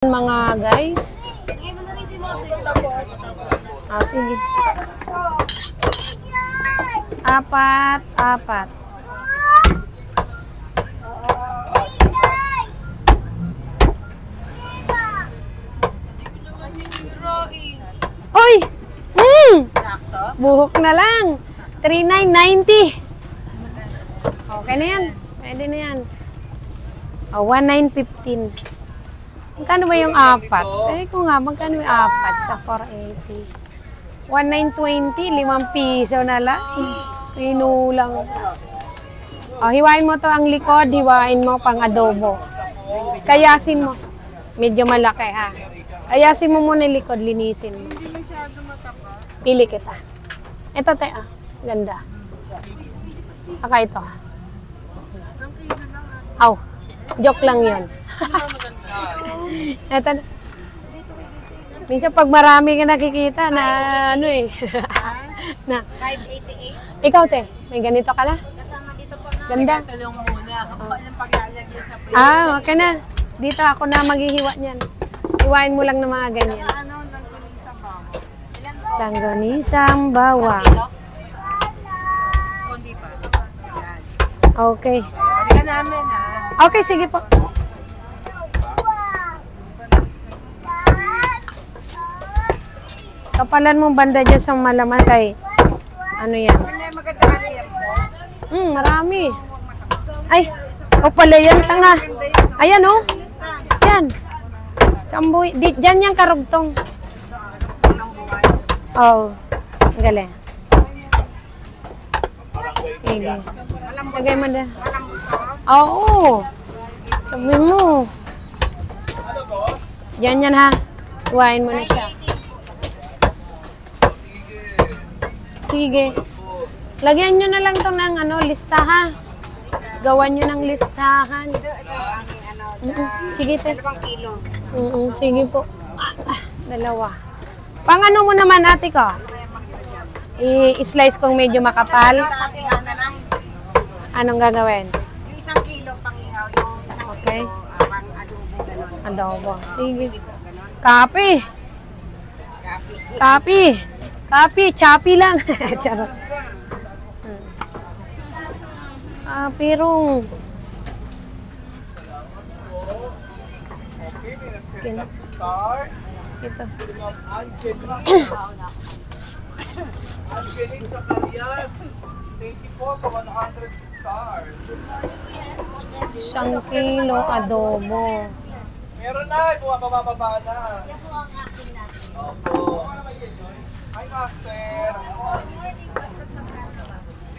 Mga guys. Ah, sige. Apat. Oy! Buhok na lang. 3,990. Okay na yan. Pwede na yan. Oh, 1,915. Magkano ba yung apat? Eh ko nga, magkano yung apat sa 480? 1,920, 5 piso na lang. Kinulang. O, hiwain mo to ang likod, hiwain mo pang adobo. Kayasin mo. Medyo malaki ha. Kayasin mo muna yung likod, linisin mo. Pili kita. Ito te ah. Ganda. Aka ito. Aw. Joke lang yun. Eto na. Minsan pag marami ka nakikita na ano eh. Na 588. Ikaw te, may ganito ka na? Kasama dito po na. Ganda. Tulong muna. Ako pa yung paglalagyan sa plate. Ah, okay na. Dito ako na maghihiwa niyan. Hiwain mo lang ng mga ganyan. Ano, langganisang bawang. Ilan po? Langganisang bawang. Kilo? Kundi pa. Yan. Okay. Balikan namin ha. Okay, sige po. Kapalan mong banda dyan sa malaman kay ano yan? Maganda yan po. Marami. Ay, o pala yan, tanga. Ayan o. Yan. Samboy. Diyan yung karugtong. Oh, galing. Sige. Lagay mo na. Oo. Sabi mo. Diyan yan ha. Huwain mo na siya. Sige. Lagyan nyo na lang ito ng ano, listahan. Gawan nyo ng listahan. Sige, te. 2 kilo. Sige po. Dalawa. Pang ano mo naman, ate ko? I-slice kong medyo makapal. Anong gagawin? Yung 1 kilo pangihaw. Yung 1 Okay. kilo pang adobo. Ganon. Adobo. Sige. Copy. Copy. Copy. Choppy lang. Charot. Pirong. Okay na. Ito. Angeling sa Kalian. Thank you po sa 100 stars. 1 kilo adobo. Meron na, bumababa na. Opo. Hi, Master.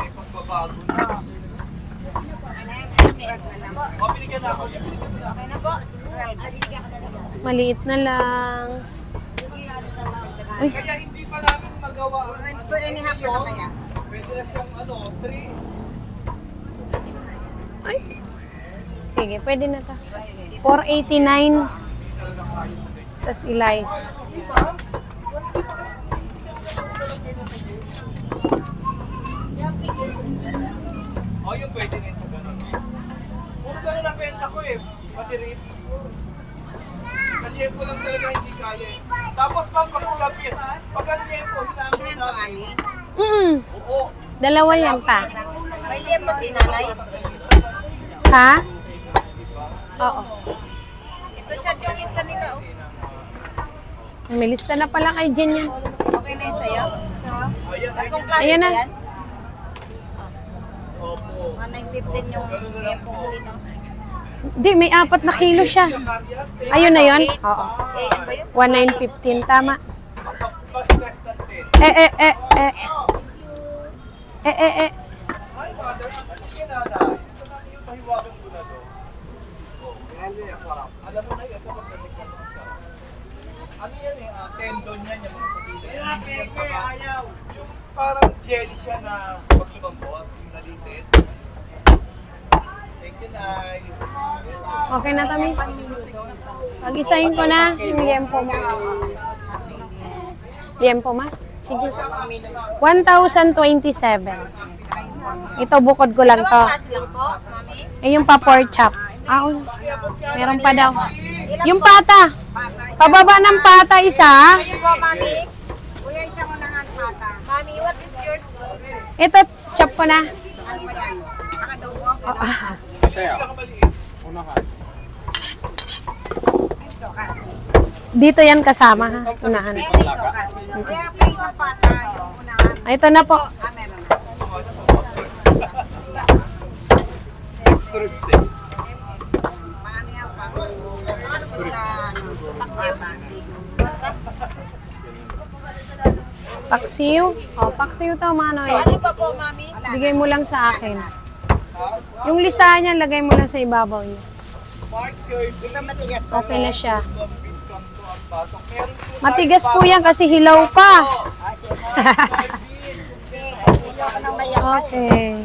Eh, pagbabago na. O, binigyan na ako. Okay na po. Maliit na lang. Uy. Kaya hindi pa namin magawa. Ito, inihap na kaya. Pwede na siyang 3. Ay. Sige, pwede na ta. 489. Tapos i-lice. O, yung pwede nito ganun. Puro ganun ang benta ko eh. Pati rin. Kalyepo lang talaga hindi kaya. Tapos pag-gabi, pag-kalyepo, hinamit namin. Oo. Dalawa yan pa. May liyan pa si nanay. Ha? Oo. Ito chat yung lista nila. May lista na pala kay Jen yan. Okay na yun sa'yo? Kung klase Ayan na. ba yan? Opo. 1,915 yung liyempong huli, no? Hindi, may 4 na kilo siya. Ayun na yun? Oo. Eh, ano ba yun? 1,915, tama. Mas less than 10. Eh. Hi, mother. Ano kinanay? Ito na yung pahiwagan ko na to. Alam mo na yun, ito magdating ka ng sarap. Ano yan eh, tendon yan, yung mga pagkila. Yung parang jelly siya na paglumambot, yung nalitit. Thank you, Nay. Okay na kami. Pag-isahin ko na yung liempo mo. Liempo ma? Sige. 1,027. Ito bukod ko lang to. Klase lang po, mami? Eh yung pa pork chop. Ah, meron pa daw. Yung pata. Pababa ng pata isa. Ayun po, mami. Kuya, isa ko na nga pata. Mami, what is yours? Ito, chop ko na. Ano ba yan? Nakadobo? Dito yan kasama ha. Unahan. Kuya, pa isang pata. Yung unahan. Ay, ito na po. Meron na. Paano yan? Paksiw. O, paksiw to, Manoy. Ano pa po, mami? Bigay mo lang sa akin. Yung listahan niya, lagay mo lang sa ibabaw niya. Okay na siya. Matigas po yan kasi hilaw pa. Okay.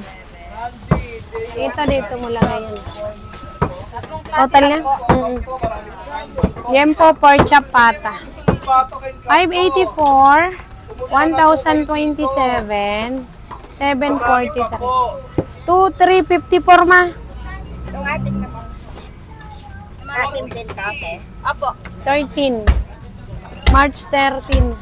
Ito dito mo lagay yan. Total niya? Yan po, pork chop pata. 584, 1,027, 743. 2,354 ma. Yung ating na po. Asim din ka, okay? Apo. 13. March 13.